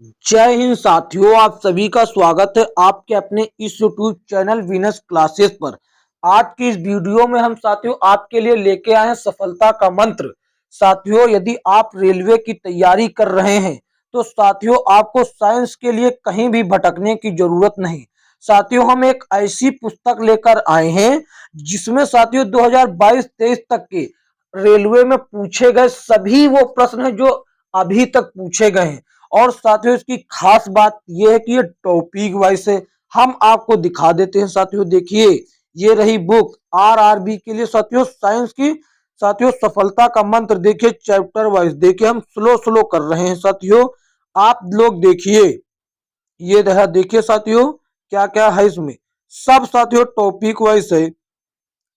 जय हिंद साथियों, आप सभी का स्वागत है आपके अपने इस यूट्यूब चैनल विनस क्लासेस पर। आज की इस वीडियो में हम साथियों आपके लिए लेके आए हैं सफलता का मंत्र। साथियों, यदि आप रेलवे की तैयारी कर रहे हैं तो साथियों आपको साइंस के लिए कहीं भी भटकने की जरूरत नहीं। साथियों, हम एक ऐसी पुस्तक लेकर आए हैं जिसमें साथियों 2022-23 तक के रेलवे में पूछे गए सभी वो प्रश्न हैं जो अभी तक पूछे गए हैं। और साथियों, इसकी खास बात यह है कि ये टॉपिक वाइज है। हम आपको दिखा देते हैं साथियों, देखिए ये रही बुक आरआरबी के लिए साथियों साइंस की। साथियों, सफलता का मंत्र देखिए चैप्टर वाइज, देखिए हम स्लो स्लो कर रहे हैं साथियों, आप लोग देखिए। ये रहा, देखिए साथियों क्या क्या है इसमें, सब साथियों टॉपिक वाइज है,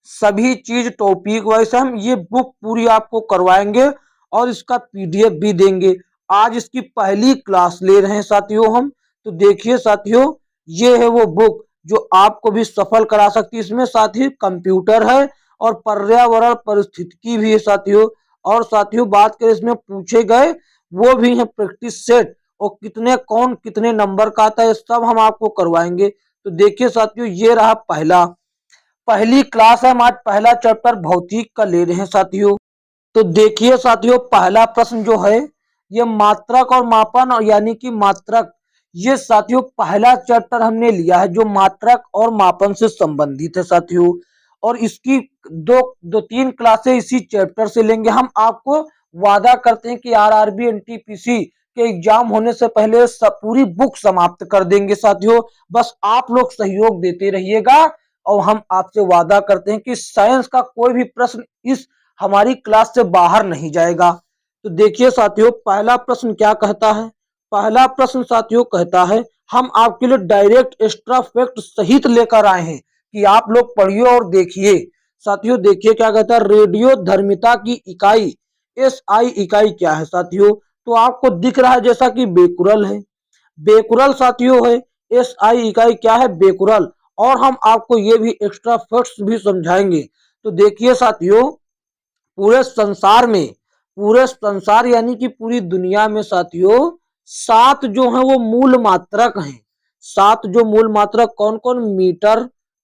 सभी चीज टॉपिक वाइज है। हम ये बुक पूरी आपको करवाएंगे और इसका पीडीएफ भी देंगे। आज इसकी पहली क्लास ले रहे हैं साथियों हम। तो देखिए साथियों, ये है वो बुक जो आपको भी सफल करा सकती है। इसमें साथ ही कंप्यूटर है और पर्यावरण परिस्थितिकी भी है साथियों। और साथियों बात करें इसमें पूछे गए वो भी है प्रैक्टिस सेट, और कितने कौन कितने नंबर का आता है सब हम आपको करवाएंगे। तो देखिए साथियों, ये रहा पहली क्लास है। हम आज पहला चैप्टर भौतिक का ले रहे हैं साथियों। तो देखिए साथियों, पहला प्रश्न जो है ये मात्रक और मापन, और यानी कि मात्रक, ये साथियों पहला चैप्टर हमने लिया है जो मात्रक और मापन से संबंधित है साथियों। और इसकी दो दो तीन क्लासें इसी चैप्टर से लेंगे। हम आपको वादा करते हैं कि आरआरबी एनटीपीसी के एग्जाम होने से पहले सब पूरी बुक समाप्त कर देंगे साथियों। बस आप लोग सहयोग देते रहिएगा और हम आपसे वादा करते हैं कि साइंस का कोई भी प्रश्न इस हमारी क्लास से बाहर नहीं जाएगा। तो देखिए साथियों, पहला प्रश्न क्या कहता है। पहला प्रश्न साथियों कहता है, हम आपके लिए डायरेक्ट एक्स्ट्रा फैक्ट सहित लेकर आए हैं कि आप लोग पढ़िए और देखिए। साथियों देखिए क्या कहता है, रेडियो धर्मिता की इकाई एसआई इकाई क्या है साथियों। तो आपको दिख रहा है जैसा कि बेकुरल है, बेकुरल साथियों है। एसआई इकाई क्या है, बेकुरल। और हम आपको ये भी एक्स्ट्रा फैक्ट्स भी समझाएंगे। तो देखिए साथियों, पूरे संसार में, पूरे संसार यानी कि पूरी दुनिया में साथियों 7 जो है वो मूल मात्रक हैं। 7 जो मूल मात्रक कौन कौन, मीटर,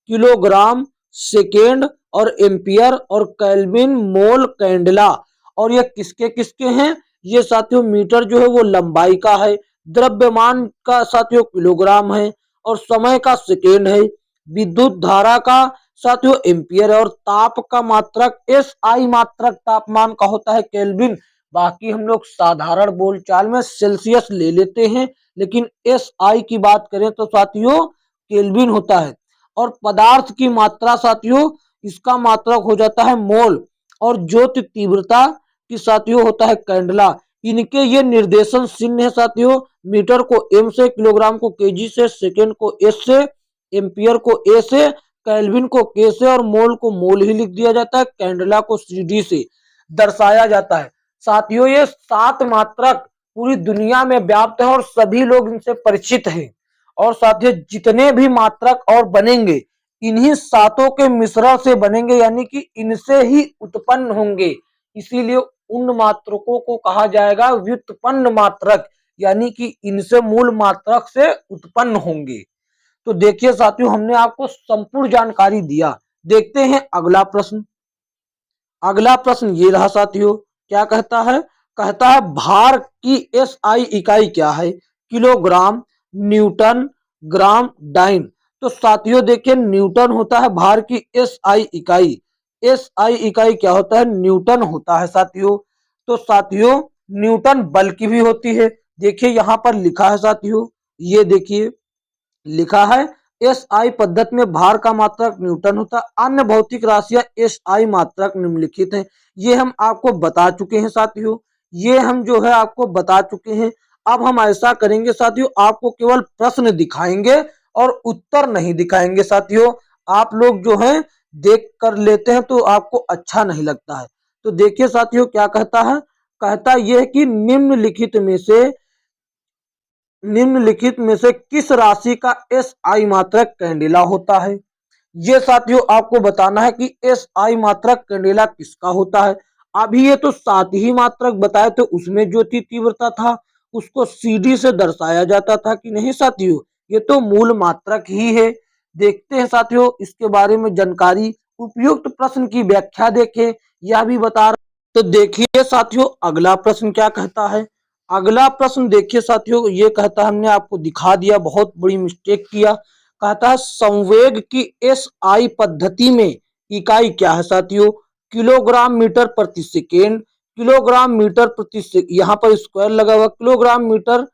किलोग्राम, सेकेंड और एम्पियर और केल्विन, मोल, कैंडला। और ये किसके किसके हैं, ये साथियों मीटर जो है वो लंबाई का है, द्रव्यमान का साथियों किलोग्राम है, और समय का सेकेंड है, विद्युत धारा का साथियों एम्पियर है, और ताप का मात्रक एस आई मात्रक तापमान का होता है केल्विन। बाकी हम लोग साधारण बोलचाल में सेल्सियस ले लेते हैं, लेकिन एस आई की बात करें तो साथियों केल्विन होता है। और पदार्थ की मात्रा साथियों, इसका मात्रक हो जाता है मोल। और ज्योति तीव्रता की साथियों होता है कैंडला। इनके ये निर्देशन चिन्ह है साथियों, मीटर को एम से, किलोग्राम को केजी से, सेकेंड को एस से, एम्पियर को ए से, केल्विन को के से और मोल को मोल ही लिख दिया जाता है, कैंडला को सीडी से दर्शाया जाता है। साथियों ये 7 मात्रक पूरी दुनिया में व्याप्त है और सभी लोग इनसे परिचित हैं। और साथियों जितने भी मात्रक और बनेंगे इन्हीं सातों के मिश्रण से बनेंगे, यानी कि इनसे ही उत्पन्न होंगे। इसीलिए उन मात्रकों को कहा जाएगा व्युत्पन्न मात्रक, यानी कि इनसे मूल मात्रक से उत्पन्न होंगे। तो देखिए साथियों, हमने आपको संपूर्ण जानकारी दिया। देखते हैं अगला प्रश्न। अगला प्रश्न ये रहा साथियों, क्या कहता है, कहता है भार की एसआई इकाई क्या है, किलोग्राम, न्यूटन, ग्राम, डाइन। तो साथियों देखिए, न्यूटन होता है भार की एसआई इकाई। एसआई इकाई क्या होता है, न्यूटन होता है साथियों। तो साथियों न्यूटन बल की भी होती है। देखिए यहां पर लिखा है साथियों, ये देखिए लिखा है एस आई पद्धति में भार का मात्रक न्यूटन होता है। अन्य भौतिक राशियां एस आई मात्रक निम्नलिखित हैं। ये हम आपको बता चुके हैं साथियों, ये हम जो है आपको बता चुके हैं। अब हम ऐसा करेंगे साथियों, आपको केवल प्रश्न दिखाएंगे और उत्तर नहीं दिखाएंगे साथियों। आप लोग जो है देख कर लेते हैं तो आपको अच्छा नहीं लगता है। तो देखिए साथियों क्या कहता है, कहता यह है कि निम्नलिखित में से किस राशि का एस आई मात्रक कैंडेला होता है। ये साथियों आपको बताना है कि एस आई मात्रक कैंडेला किसका होता है। अभी ये तो 7 ही मात्रक बताए थे, उसमें ज्योति तीव्रता था उसको CD से दर्शाया जाता था कि नहीं साथियों? ये तो मूल मात्रक ही है। देखते हैं साथियों इसके बारे में जानकारी। उपयुक्त प्रश्न की व्याख्या देखें, यह भी बता रहा। तो देखिए साथियों अगला प्रश्न क्या कहता है। अगला प्रश्न देखिए साथियों, ये कहता है, हमने आपको दिखा दिया, बहुत बड़ी मिस्टेक किया। कहता है संवेग की SI पद्धति में इकाई क्या है साथियों? किलोग्राम मीटर प्रति सेकेंड, किलोग्राम मीटर प्रति सेकेंड, यहाँ पर स्क्वायर लगा हुआ, किलोग्राम मीटर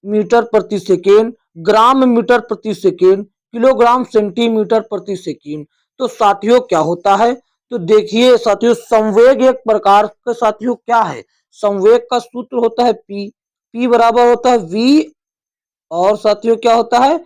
मीटर प्रति सेकेंड, ग्राम मीटर प्रति सेकेंड, किलोग्राम सेंटीमीटर प्रति सेकेंड। तो साथियों क्या होता है? तो देखिए साथियों संवेग एक प्रकार का साथियों क्या है? संवेग का सूत्र होता है P बराबर होता है V। और साथियों क्या होता है?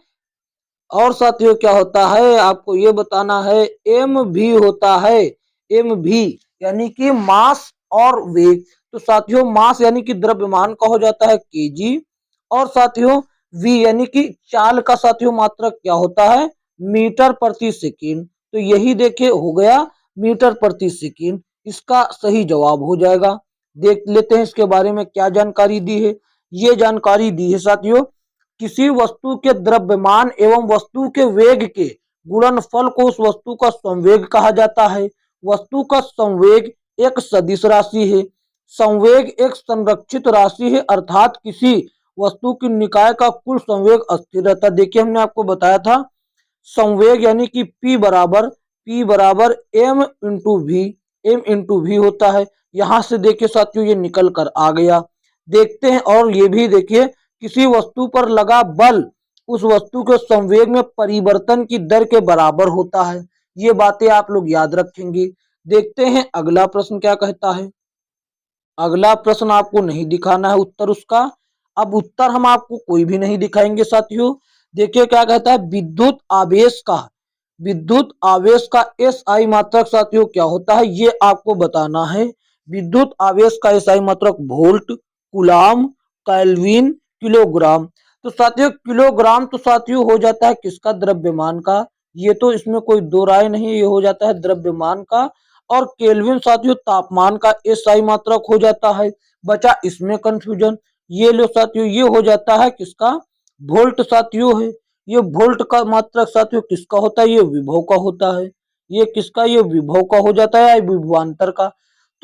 और साथियों क्या होता है आपको ये बताना है, एम भी होता है। एम भी यानी कि मास और वेग। तो साथियों मास यानी कि द्रव्यमान का हो जाता है केजी। और साथियों वी यानी कि चाल का साथियों मात्रक क्या होता है? मीटर प्रति सेकेंड। तो यही देखिए हो गया मीटर प्रति सेकेंड। इसका सही जवाब हो जाएगा। देख लेते हैं इसके बारे में क्या जानकारी दी है। ये जानकारी दी है साथियों, किसी वस्तु के द्रव्यमान एवं वस्तु के वेग के गुणनफल को उस वस्तु का संवेग कहा जाता है। वस्तु का संवेग एक सदिश राशि है। संवेग एक संरक्षित राशि है, अर्थात किसी वस्तु की निकाय का कुल संवेग अस्थिर रहता है। देखिए हमने आपको बताया था संवेग यानी कि P बराबर एम इंटू वी होता है। यहां से देखिए साथियों ये निकल कर आ गया। देखते हैं और ये भी देखिए, किसी वस्तु पर लगा बल उस वस्तु के संवेग में परिवर्तन की दर के बराबर होता है। ये बातें आप लोग याद रखेंगे। देखते हैं अगला प्रश्न क्या कहता है। अगला प्रश्न आपको नहीं दिखाना है उत्तर उसका। अब उत्तर हम आपको कोई भी नहीं दिखाएंगे साथियों। देखिए क्या कहता है, विद्युत आवेश का SI मात्रक साथियों क्या होता है ये आपको बताना है। विद्युत आवेश का SI मात्रक वोल्ट, कूलाम, केल्विन, किलोग्राम। तो साथियों किलोग्राम तो साथियों हो जाता है किसका? द्रव्यमान का। ये तो इसमें कोई दो राय नहीं, ये हो जाता है द्रव्यमान का। और केल्विन साथियों तापमान का SI मात्रक हो जाता है। बचा इसमें कंफ्यूजन। ये लो साथियों ये हो जाता है किसका? वोल्ट साथियों है। ये वोल्ट का मात्रक साथियों किसका होता है? ये विभव का होता है। ये किसका? ये विभव का हो जाता है, विभवांतर का।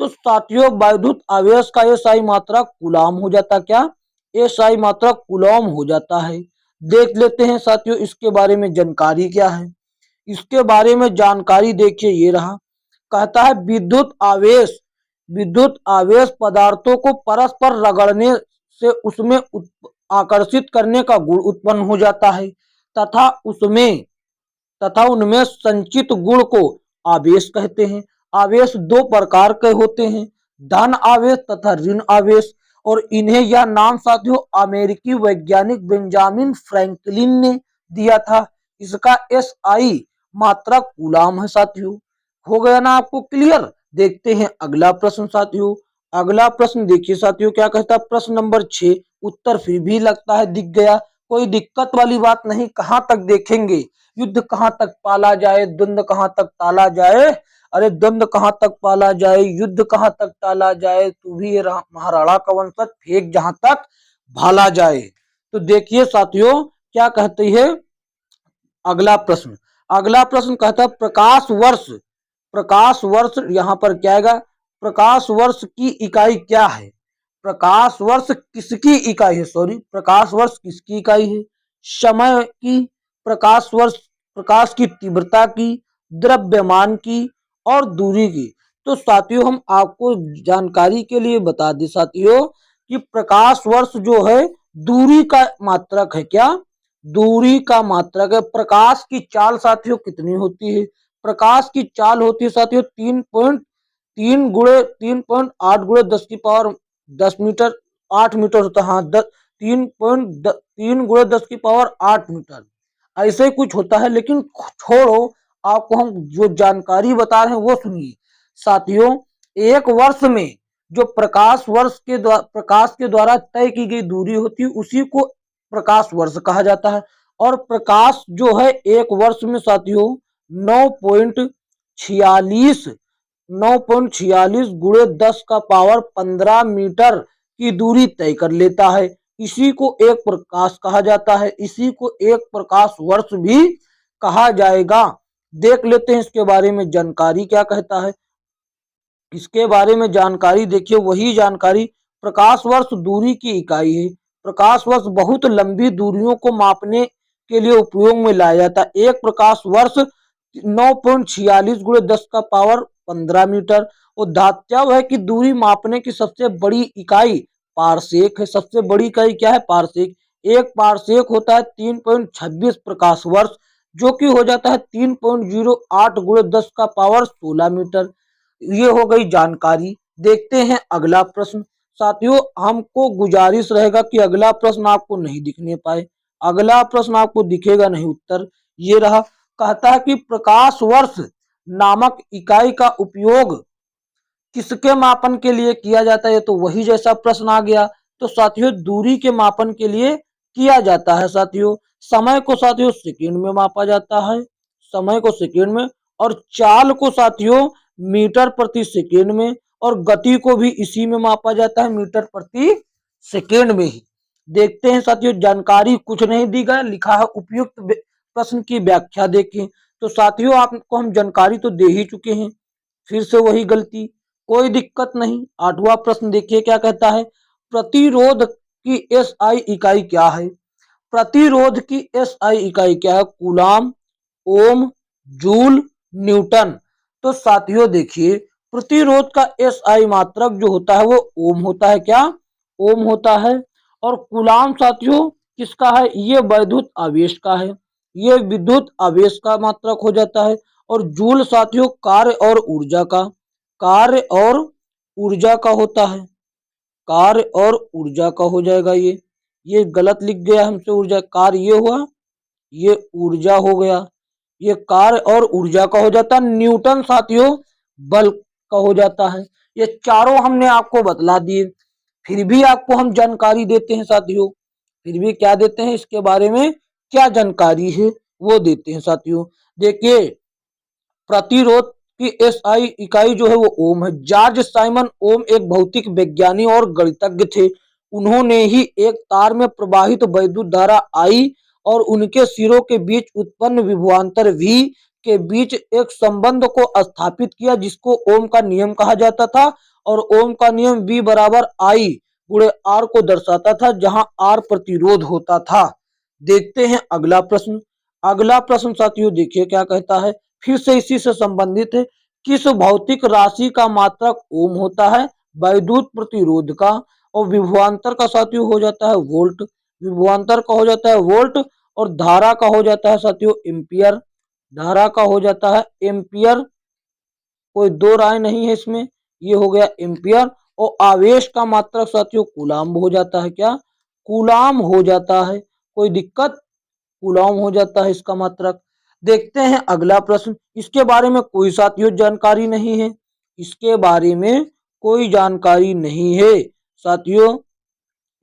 तो साथियों वैद्युत आवेश का SI मात्रक कूलाम हो जाता, क्या? SI मात्रक कूलॉम हो जाता है। देख लेते हैं साथियों इसके बारे में जानकारी क्या है। इसके बारे में जानकारी देखिए ये रहा। कहता है विद्युत आवेश पदार्थों को परस्पर रगड़ने से उसमें आकर्षित करने का गुण उत्पन्न हो जाता है तथा उनमें संचित गुण को आवेश कहते हैं। आवेश दो प्रकार के होते हैं, धन आवेश तथा ऋण आवेश। और इन्हें यह नाम साथियों अमेरिकी वैज्ञानिक बेंजामिन फ्रैंकलिन ने दिया था। इसका SI मात्रक कूलाम है साथियों। हो गया ना आपको क्लियर। देखते हैं अगला प्रश्न साथियों। अगला प्रश्न देखिए साथियों क्या कहता है। प्रश्न नंबर 6। उत्तर फिर भी लगता है दिख गया। कोई दिक्कत वाली बात नहीं। कहां तक देखेंगे? युद्ध कहां तक पाला जाए, द्वंद्व कहां तक टाला जाए। अरे द्वंद्व कहां तक पाला जाए, युद्ध कहां तक टाला जाए, तू भी ये महाराणा का वंशज फेंक जहां तक भाला जाए। तो देखिए साथियों क्या कहती है अगला प्रश्न। अगला प्रश्न कहता है प्रकाश वर्ष यहाँ पर क्या आएगा? प्रकाश वर्ष की इकाई क्या है? प्रकाश वर्ष किसकी इकाई है? सॉरी, प्रकाश वर्ष किसकी इकाई है? समय की, प्रकाश वर्ष प्रकाश की तीव्रता की, द्रव्यमान की और दूरी की। तो साथियों हम आपको जानकारी के लिए बता दें साथियों कि प्रकाश वर्ष जो है दूरी का मात्रक है। क्या? दूरी का मात्रक है। प्रकाश की चाल साथियों कितनी होती है? प्रकाश की चाल होती है साथियों 3.8 गुणे 10 की पावर 10 मीटर, 8 मीटर होता है। हाँ 3 गुणे 10 की पावर 8 मीटर ऐसे ही कुछ होता है। लेकिन छोड़ो, आपको हम जो जानकारी बता रहे हैं वो सुनिए साथियों। एक वर्ष में जो प्रकाश के द्वारा तय की गई दूरी होती है उसी को प्रकाश वर्ष कहा जाता है। और प्रकाश जो है एक वर्ष में साथियों 9.46 9.46 गुणे 10 का पावर 15 मीटर की दूरी तय कर लेता है। इसी को एक प्रकाश कहा जाता है, इसी को एक प्रकाश वर्ष भी कहा जाएगा। देख लेते हैं इसके बारे में जानकारी क्या कहता है। इसके बारे में जानकारी देखिए, वही जानकारी, प्रकाश वर्ष दूरी की इकाई है। प्रकाश वर्ष बहुत लंबी दूरियों को मापने के लिए उपयोग में लाया जाता है। एक प्रकाश वर्ष 9.46 गुणे 10 का पावर 15 मीटर। और धात्याव है कि दूरी मापने की सबसे बड़ी इकाई पारसेक है। सबसे बड़ी इकाई क्या है? पारसेक। एक पारसेक होता है 3.26 प्रकाश वर्ष, जो कि हो जाता है 3.08 गुणे 10 का पावर 16 मीटर। ये हो गई जानकारी। देखते हैं अगला प्रश्न। साथियों, हमको गुजारिश रहेगा कि अगला प्रश्न आपको नहीं दिखने पाए, अगला प्रश्न आपको दिखेगा नहीं। उत्तर ये रहा। कहता है कि प्रकाश वर्ष नामक इकाई का उपयोग किसके मापन के लिए किया जाता है? तो वही जैसा प्रश्न आ गया। तो साथियों, दूरी के मापन के लिए किया जाता है। साथियों, समय को साथियों सेकंड में मापा जाता है, समय को सेकंड में, और चाल को साथियों मीटर प्रति सेकंड में, और गति को भी इसी में मापा जाता है, मीटर प्रति सेकंड में ही। देखते हैं साथियों, जानकारी कुछ नहीं दी गई, लिखा है उपयुक्त प्रश्न की व्याख्या देखें। तो साथियों, आपको हम जानकारी तो दे ही चुके हैं, फिर से वही गलती, कोई दिक्कत नहीं। आठवां प्रश्न देखिए क्या कहता है। प्रतिरोध की एसआई इकाई क्या है? प्रतिरोध की एसआई इकाई क्या है? कूलाम, ओम, जूल, न्यूटन। तो साथियों देखिए, प्रतिरोध का एसआई मात्रक जो होता है वो ओम होता है। क्या? ओम होता है। और कूलाम साथियों किसका है? ये वैद्युत आवेश का है, ये विद्युत आवेश का मात्रक हो जाता है। और जूल साथियों कार्य और ऊर्जा का, कार्य और ऊर्जा का होता है, कार्य और ऊर्जा का हो जाएगा। ये गलत लिख गया हमसे, ऊर्जा कार्य ये हुआ, ये ऊर्जा हो गया, ये कार्य और ऊर्जा का हो जाता है। न्यूटन साथियों बल का हो जाता है। ये चारों हमने आपको बतला दिए, फिर भी आपको हम जानकारी देते हैं साथियों, फिर भी क्या देते हैं, इसके बारे में क्या जानकारी है वो देते हैं साथियों। देखिए, प्रतिरोध की एसआई इकाई जो है वो ओम है। जॉर्ज साइमन ओम एक भौतिक विज्ञानी और गणितज्ञ थे। उन्होंने ही एक तार में प्रवाहित वैद्युत धारा आई और उनके सिरों के बीच उत्पन्न विभवांतर V के बीच एक संबंध को स्थापित किया, जिसको ओम का नियम कहा जाता था। और ओम का नियम V बराबर I गुणे R को दर्शाता था, जहां R प्रतिरोध होता था। देखते हैं अगला प्रश्न। अगला प्रश्न साथियों देखिए क्या कहता है, फिर से इसी से संबंधित है। किस भौतिक राशि का मात्रक ओम होता है? वैद्युत प्रतिरोध का। और विभवांतर का साथियों हो जाता है वोल्ट, विभवांतर का हो जाता है वोल्ट। और धारा का हो जाता है साथियों एम्पियर, धारा का हो जाता है एम्पियर, कोई दो राय नहीं है इसमें, ये हो गया एम्पियर। और आवेश का मात्रक साथियों कूलाम हो जाता है। क्या? कूलाम हो जाता है, कोई दिक्कत, कूलाम हो जाता है इसका मात्रक। देखते हैं अगला प्रश्न। इसके बारे में कोई साथियों जानकारी नहीं है, इसके बारे में कोई जानकारी नहीं है साथियों।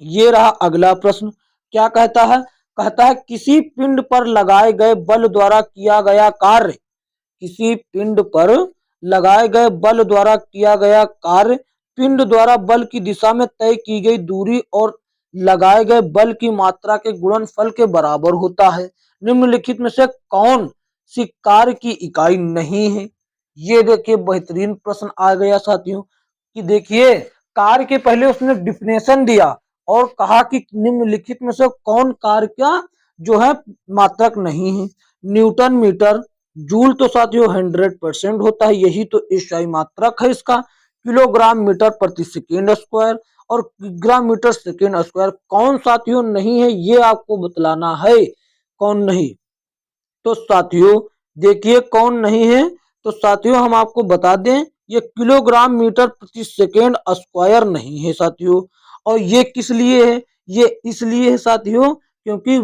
ये रहा अगला प्रश्न। क्या कहता है? कहता है किसी पिंड पर लगाए गए बल द्वारा किया गया कार्य, किसी पिंड पर लगाए गए बल द्वारा किया गया कार्य पिंड द्वारा बल की दिशा में तय की गई दूरी और लगाए गए बल की मात्रा के गुणनफल के बराबर होता है। निम्नलिखित में से कौन सी कार्य की इकाई नहीं है? ये देखिए बेहतरीन प्रश्न आ गया साथियों, कि देखिए कार्य के पहले उसने डिफिनेशन दिया और कहा कि निम्नलिखित में से कौन कार्य का जो है मात्रक नहीं है। न्यूटन मीटर, जूल तो साथियों 100% होता है, यही तो एसआई मात्रक है इसका। किलोग्राम मीटर प्रति सेकेंड स्क्वायर और ग्राम मीटर सेकेंड स्क्वायर कौन साथियों नहीं है, ये आपको बतलाना है कौन नहीं। तो साथियों देखिए कौन नहीं है, तो साथियों हम आपको बता दें, ये किलोग्राम मीटर प्रति सेकेंड स्क्वायर नहीं है साथियों। और ये किस लिए है? ये इसलिए है साथियों क्योंकि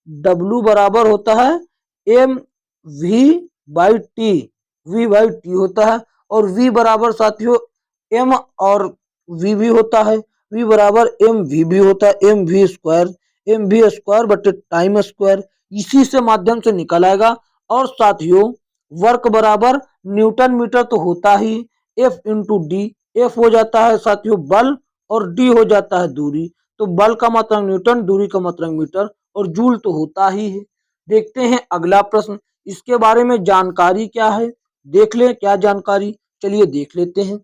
W बराबर होता है M V by T, V by T होता है। और V बराबर साथियों एम और वी भी होता है, V बराबर एम वी भी होता है, M V square, M V square बटे टाइम स्क्वायर, इसी से माध्यम से निकल आएगा। और साथियों वर्क बराबर न्यूटन मीटर तो होता ही, एफ इंटू डी, एफ हो जाता है साथियों बल और डी हो जाता है दूरी। तो बल का मात्रक न्यूटन, दूरी का मात्रक मीटर और जूल तो होता ही है। देखते हैं अगला प्रश्न, इसके बारे में जानकारी क्या है, देख ले क्या जानकारी, चलिए देख लेते हैं।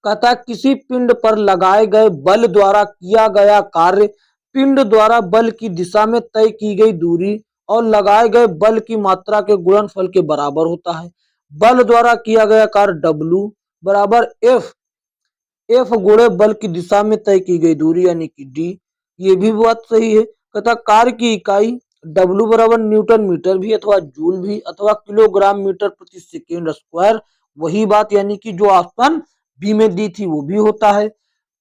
कहता है किसी पिंड पर लगाए गए बल द्वारा किया गया कार्य पिंड द्वारा बल की दिशा में तय की गई दूरी और लगाए गए बल की मात्रा के गुणनफल के बराबर होता है। बल द्वारा किया गया कार्य W बराबर एफ गुणे बल की दिशा में तय की गई दूरी यानी कि D। ये भी बात सही है। कहता कार्य की इकाई W बराबर न्यूटन मीटर भी अथवा जूल भी अथवा किलोग्राम मीटर प्रति सेकेंड स्क्वायर, वही बात यानी कि जो ऑप्शन बी में दी थी वो भी होता है।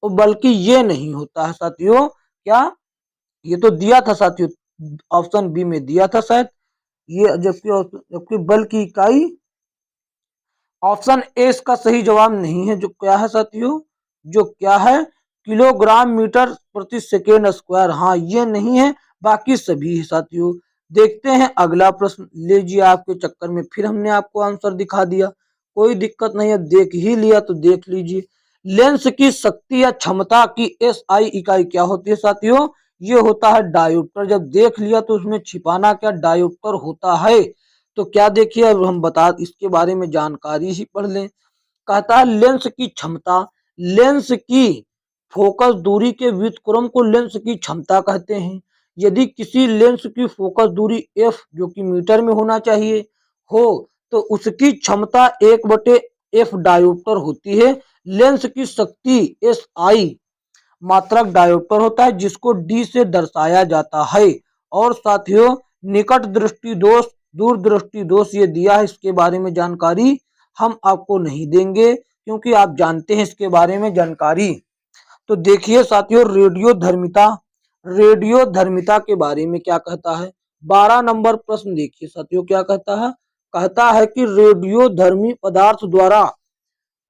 और बल्कि ये नहीं होता है साथियों, क्या ये तो दिया था साथियों, ऑप्शन बी में दिया था शायद ये, जबकि बल की इकाई ऑप्शन ए इसका सही जवाब नहीं है, जो क्या है साथियों, जो क्या है किलोग्राम मीटर प्रति सेकेंड स्क्वायर, हाँ ये नहीं है, बाकी सभी है साथियों। देखते हैं अगला प्रश्न, लीजिए आपके चक्कर में फिर हमने आपको आंसर दिखा दिया, कोई दिक्कत नहीं है, देख ही लिया तो देख लीजिए। लेंस की शक्ति या क्षमता की एसआई इकाई क्या होती है साथियों, ये होता है डायोप्टर। जब देख लिया तो उसमें छिपाना क्या, डायोप्टर होता है। तो क्या देखिए अब हम बता इसके बारे में जानकारी ही पढ़ लें। कहता है लेंस की क्षमता, लेंस की फोकस दूरी के व्युत्क्रम को लेंस की क्षमता कहते हैं। यदि किसी लेंस की फोकस दूरी f जो कि मीटर में होना चाहिए हो तो उसकी क्षमता 1/f डायोप्टर होती है। लेंस की शक्ति एस आई मात्रक डायोप्टर होता है जिसको D से दर्शाया जाता है। और साथियों निकट दृष्टि दोष, दूर दृष्टि दोष ये दिया है, इसके बारे में जानकारी हम आपको नहीं देंगे क्योंकि आप जानते हैं इसके बारे में जानकारी। तो देखिए साथियों रेडियो धर्मिता, रेडियो धर्मिता के बारे में क्या कहता है। 12 नंबर प्रश्न देखिए साथियों क्या कहता है कि रेडियो धर्मी पदार्थ द्वारा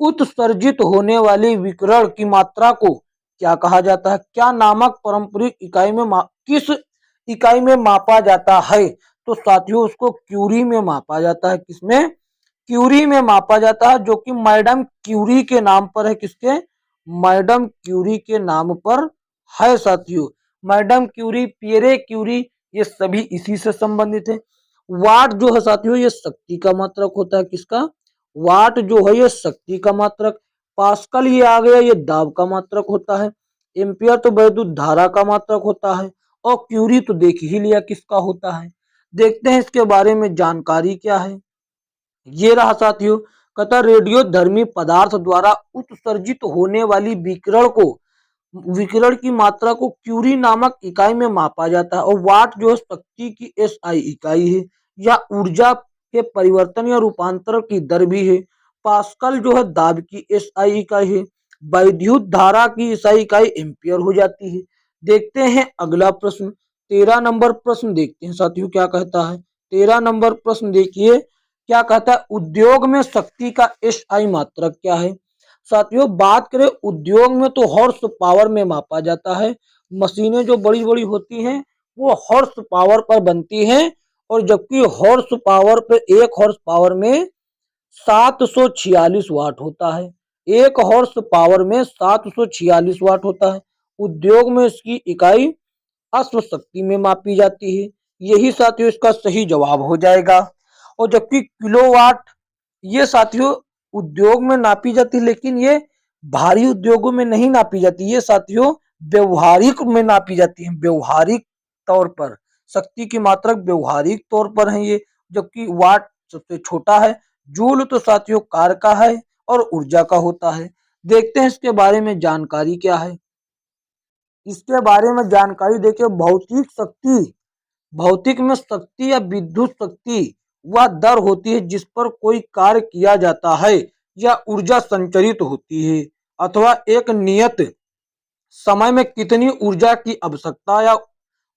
उत्सर्जित होने वाली विकिरण की मात्रा को क्या कहा जाता है, क्या नामक पारंपरिक इकाई में किस इकाई में मापा जाता है। तो साथियों उसको क्यूरी में मापा जाता है, किसमें, क्यूरी में मापा जाता है, जो कि मैडम क्यूरी के नाम पर है, किसके, मैडम क्यूरी के नाम पर है साथियों। मैडम क्यूरी, पियरे क्यूरी, ये सभी इसी से संबंधित है। वाट जो है साथियों ये शक्ति का मात्रक होता है, किसका, वाट जो है ये शक्ति का मात्रक। पास्कल ये आ गया, ये दाब का मात्रक होता है। एम्पियर तो वैद्युत धारा का मात्रक होता है। और क्यूरी तो देख ही लिया किसका होता है। देखते हैं इसके बारे में जानकारी क्या है। ये रहा साथियों, कहता रेडियो धर्मी पदार्थ द्वारा उत्सर्जित होने वाली विकिरण की मात्रा को क्यूरी नामक इकाई में मापा जाता है। और वाट जो है शक्ति की एसआई इकाई है या ऊर्जा के परिवर्तन या रूपांतरण की दर भी है। पास्कल जो है दाब की एसआई इकाई है। वैद्युत धारा की एसआई इकाई एम्पियर हो जाती है। देखते हैं अगला प्रश्न, 13 नंबर प्रश्न देखते हैं साथियों क्या कहता है। 13 नंबर प्रश्न देखिए क्या कहता है, उद्योग में शक्ति का एसआई मात्रक क्या है। साथियों बात करें उद्योग में तो हॉर्स पावर में मापा जाता है। मशीनें जो बड़ी बड़ी होती हैं वो हॉर्स पावर पर बनती हैं। और जबकि हॉर्स पावर पे एक हॉर्स पावर में 746 वाट होता है। एक हॉर्स पावर में 746 वाट होता है। उद्योग में इसकी इकाई अश्व शक्ति में मापी जाती है। यही साथियों इसका सही जवाब हो जाएगा। और जबकि किलोवाट ये साथियों उद्योग में नापी जाती है, लेकिन ये भारी उद्योगों में नहीं नापी जाती, ये साथियों व्यवहारिक में नापी जाती है। व्यवहारिक तौर पर शक्ति की मात्रक व्यवहारिक तौर पर है ये। जबकि वाट सबसे छोटा है। जूल तो साथियों कार का है और ऊर्जा का होता है। देखते हैं इसके बारे में जानकारी क्या है। इसके बारे में जानकारी देखिए, भौतिक शक्ति, भौतिक में शक्ति या विद्युत शक्ति वह दर होती है जिस पर कोई कार्य किया जाता है या ऊर्जा संचरित होती है अथवा एक नियत समय में कितनी ऊर्जा की आवश्यकता या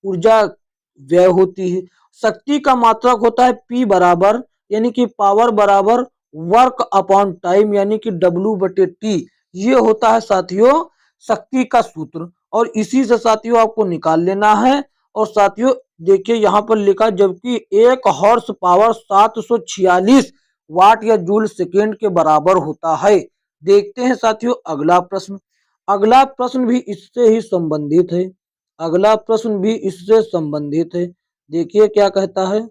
ऊर्जा व्यय होती है। शक्ति का मात्रक होता है P बराबर यानी कि पावर बराबर वर्क अपॉन टाइम यानी कि W/T। ये होता है साथियों शक्ति का सूत्र और इसी से साथियों आपको निकाल लेना है। और साथियों देखिए यहाँ पर लिखा, जबकि एक हॉर्स पावर 746 वाट या जूल सेकेंड के बराबर होता है। देखते हैं साथियों अगला प्रश्न, अगला प्रश्न भी इससे ही संबंधित है। अगला प्रश्न भी इससे संबंधित है। देखिए क्या कहता है,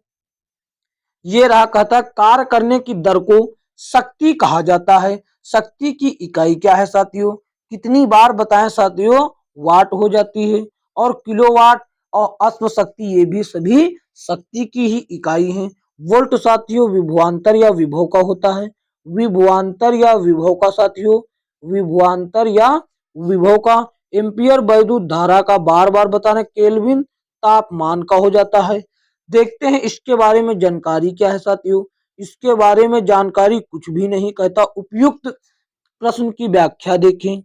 ये रहा, कहता है कार्य करने की दर को शक्ति कहा जाता है। शक्ति की इकाई क्या है साथियों? कितनी बार बताएं साथियों? वाट हो जाती है। और किलोवाट और अश्व शक्ति ये भी सभी शक्ति की ही इकाई हैं। वोल्ट साथियों विभवांतर या विभव का होता है। विभवांतर या विभव का साथियों, विभवांतर या विभव का। एम्पियर वैद्युत धारा का बार बार बताना। केल्विन तापमान का हो जाता है। देखते हैं इसके बारे में जानकारी क्या है साथियों। इसके बारे में जानकारी कुछ भी नहीं कहता। उपयुक्त प्रश्न की व्याख्या देखें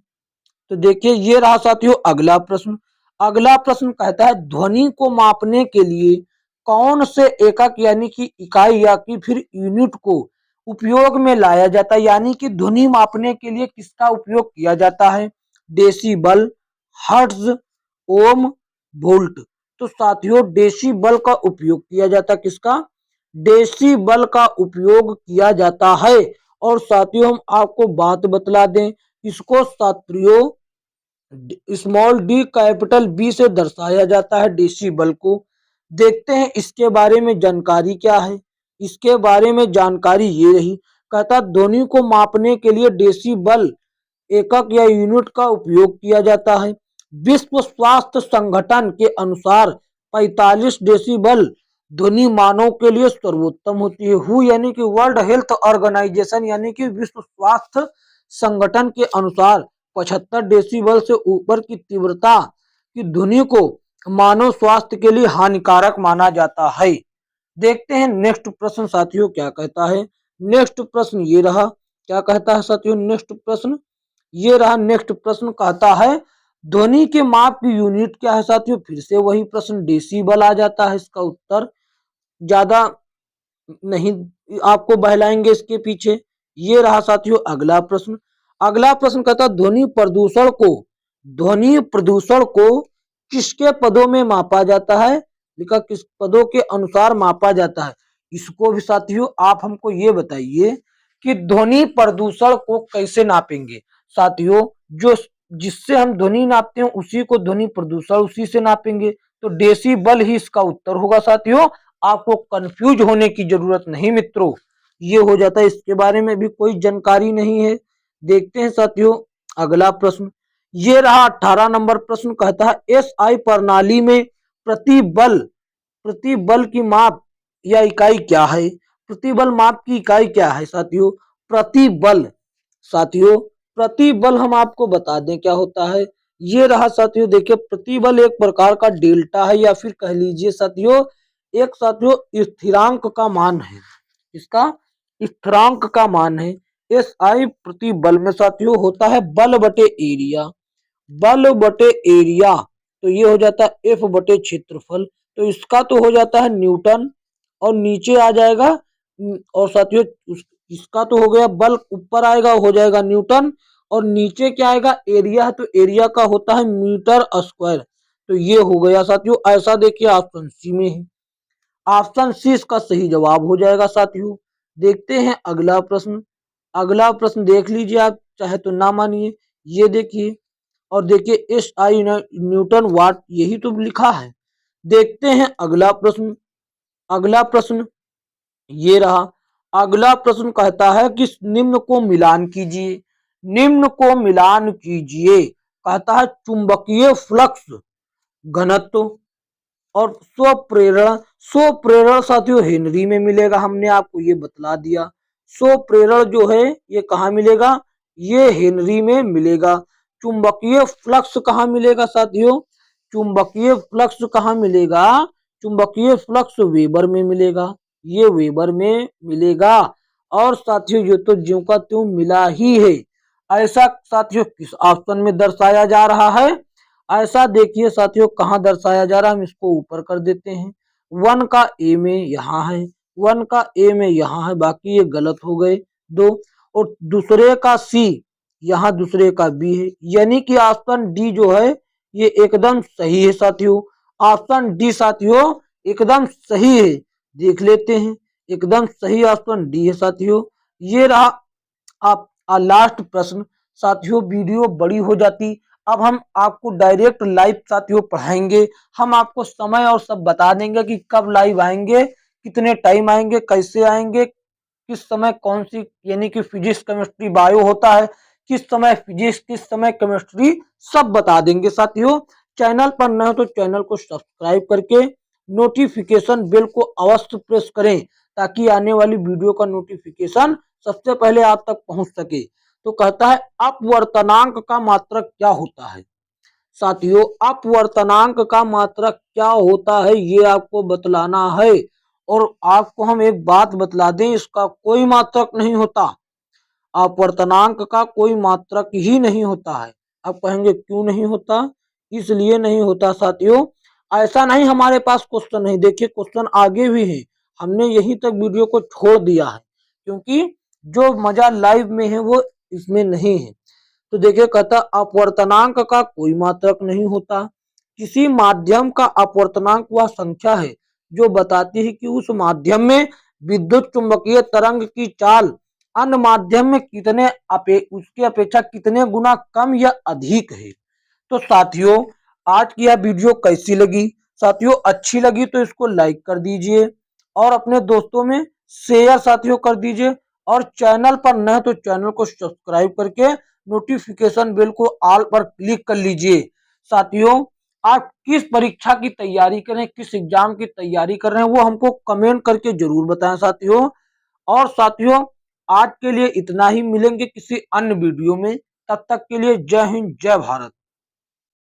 तो देखिए ये रहा साथियों अगला प्रश्न। अगला प्रश्न कहता है ध्वनि को मापने के लिए कौन से एकक यानी कि इकाई या कि फिर यूनिट को उपयोग में लाया जाता है, यानी कि ध्वनि मापने के लिए किसका उपयोग किया जाता है? डेसिबल, हर्ट्ज, ओम, वोल्ट। तो साथियों डेसिबल का उपयोग किया जाता है। किसका? डेसिबल का उपयोग किया जाता है। और साथियों हम आपको बात बतला दें, इसको साथियों स्मॉल डी कैपिटल बी से दर्शाया जाता है डेसिबल को। देखते हैं इसके बारे में जानकारी क्या है। इसके बारे में जानकारी ये रही, कहता ध्वनि को मापने के लिए डेसिबल एकक या यूनिट का उपयोग किया जाता है। विश्व स्वास्थ्य संगठन के अनुसार 45 डेसिबल ध्वनि मानव के लिए सर्वोत्तम होती है। हु यानी कि वर्ल्ड हेल्थ ऑर्गेनाइजेशन यानी कि विश्व स्वास्थ्य संगठन के अनुसार 75 डेसिबल से ऊपर की तीव्रता की ध्वनि को मानव स्वास्थ्य के लिए हानिकारक माना जाता है। देखते हैं नेक्स्ट प्रश्न साथियों क्या कहता है। नेक्स्ट प्रश्न ये रहा, क्या कहता है साथियों? नेक्स्ट प्रश्न ये रहा। नेक्स्ट प्रश्न कहता है ध्वनि के माप की यूनिट क्या है साथियों? फिर से वही प्रश्न, डेसिबल आ जाता है इसका उत्तर। ज्यादा नहीं आपको बहलाएंगे इसके पीछे। ये रहा साथियों अगला प्रश्न। अगला प्रश्न कहता ध्वनि प्रदूषण को किसके पदों में मापा जाता है? लिखा किस पदों के अनुसार मापा जाता है। इसको भी साथियों आप हमको ये बताइए कि ध्वनि प्रदूषण को कैसे नापेंगे साथियों? जो जिससे हम ध्वनि नापते हैं उसी को ध्वनि प्रदूषण उसी से नापेंगे। तो डेसिबल ही इसका उत्तर होगा साथियों। आपको कंफ्यूज होने की जरूरत नहीं मित्रों, ये हो जाता है। इसके बारे में भी कोई जानकारी नहीं है। देखते हैं साथियों अगला प्रश्न। ये रहा 18 नंबर प्रश्न, कहता है एसआई प्रणाली में प्रतिबल प्रतिबल की माप या इकाई क्या है? प्रतिबल माप की इकाई क्या है साथियों? प्रतिबल। साथियों प्रतिबल हम आपको बता दें क्या होता है। ये रहा साथियों, देखिए प्रतिबल एक प्रकार का डेल्टा है या फिर कह लीजिए साथियों एक साथियों स्थिरांक का मान है। इसका स्थिरांक का मान है। एस आई प्रतिबल में साथियों होता है बल बटे एरिया। बल बटे एरिया तो ये हो जाता है एफ बटे क्षेत्रफल। तो इसका तो हो जाता है न्यूटन और नीचे आ जाएगा और साथियों इसका तो हो गया बल, ऊपर आएगा हो जाएगा न्यूटन और नीचे क्या आएगा? एरिया। तो एरिया का होता है मीटर स्क्वायर। तो ये हो गया साथियों। ऐसा देखिए ऑप्शन सी में है। ऑप्शन सी इसका सही जवाब हो जाएगा साथियों। देखते हैं अगला प्रश्न। अगला प्रश्न देख लीजिए आप, चाहे तो ना मानिए। ये देखिए और देखिए एस आई न्यूटन वाट यही तो लिखा है। देखते हैं अगला प्रश्न। अगला प्रश्न ये रहा। अगला प्रश्न कहता है कि निम्न को मिलान कीजिए। निम्न को मिलान कीजिए कहता है चुंबकीय फ्लक्स घनत्व और स्व प्रेरण साथियों हेनरी में मिलेगा। हमने आपको ये बतला दिया। स्व प्रेरण जो है ये कहाँ मिलेगा? ये हेनरी में मिलेगा। चुंबकीय फ्लक्स कहाँ मिलेगा साथियों? चुंबकीय फ्लक्स कहाँ मिलेगा? चुंबकीय फ्लक्स वेबर में मिलेगा। ये वेबर में मिलेगा। और साथियों ये तो ज्यों का त्यों मिला ही है। ऐसा साथियों किस ऑप्शन में दर्शाया जा रहा है? ऐसा देखिए साथियों कहाँ दर्शाया जा रहा है, हम इसको ऊपर कर देते हैं। 1 का ए में यहाँ है, 1 का ए में यहाँ है, बाकी ये गलत हो गए दो। और दूसरे का सी यहाँ, दूसरे का बी है, यानी कि ऑप्शन डी जो है ये एकदम सही है साथियों। ऑप्शन डी साथियों एकदम सही है। देख लेते हैं, एकदम सही ऑप्शन डी है साथियों। ये रहा आप लास्ट प्रश्न। साथियों वीडियो बड़ी हो जाती अब हम आपको डायरेक्ट लाइव साथियों पढ़ाएंगे। हम आपको समय और सब बता देंगे कि कब लाइव आएंगे, कितने टाइम आएंगे, कैसे आएंगे, किस समय कौन सी यानी कि फिजिक्स केमिस्ट्री बायो होता है, किस समय फिजिक्स किस समय केमिस्ट्री, सब बता देंगे साथियों। चैनल पर नए हो तो चैनल को सब्सक्राइब करके नोटिफिकेशन बेल को अवश्य प्रेस करें ताकि आने वाली वीडियो का नोटिफिकेशन सबसे पहले आप तक पहुंच सके। तो कहता है अपवर्तनांक का मात्रक क्या होता है। साथियों अपवर्तनांक का मात्रक क्या होता है ये आपको बतलाना है। और आपको हम एक बात बतला दें, इसका कोई मात्रक नहीं होता। अपवर्तनांक का कोई मात्रक ही नहीं होता है। आप कहेंगे क्यों नहीं होता? इसलिए नहीं होता साथियों, ऐसा नहीं हमारे पास क्वेश्चन नहीं, देखिए क्वेश्चन आगे भी है, हमने यहीं तक वीडियो को छोड़ दिया है क्योंकि जो मजा लाइव में है वो इसमें नहीं है। तो देखिए कहता अपवर्तनांक का कोई मात्रक नहीं होता। किसी माध्यम का अपवर्तनांक वह संख्या है जो बताती है कि उस माध्यम में विद्युत चुंबकीय तरंग की चाल अन्य माध्यम में उसके अपेक्षा कितने गुना कम या अधिक है। तो साथियों आज की यह वीडियो कैसी लगी? साथियों अच्छी लगी तो इसको लाइक कर दीजिए और अपने दोस्तों में शेयर साथियों कर दीजिए। और चैनल पर नए तो चैनल को सब्सक्राइब करके नोटिफिकेशन बेल को ऑल पर क्लिक कर लीजिए। साथियों आप किस परीक्षा की तैयारी करें, किस एग्जाम की तैयारी कर रहे हैं वो हमको कमेंट करके जरूर बताएं साथियों। और साथियों आज के लिए इतना ही, मिलेंगे किसी अन्य वीडियो में, तब तक के लिए जय हिंद जय भारत।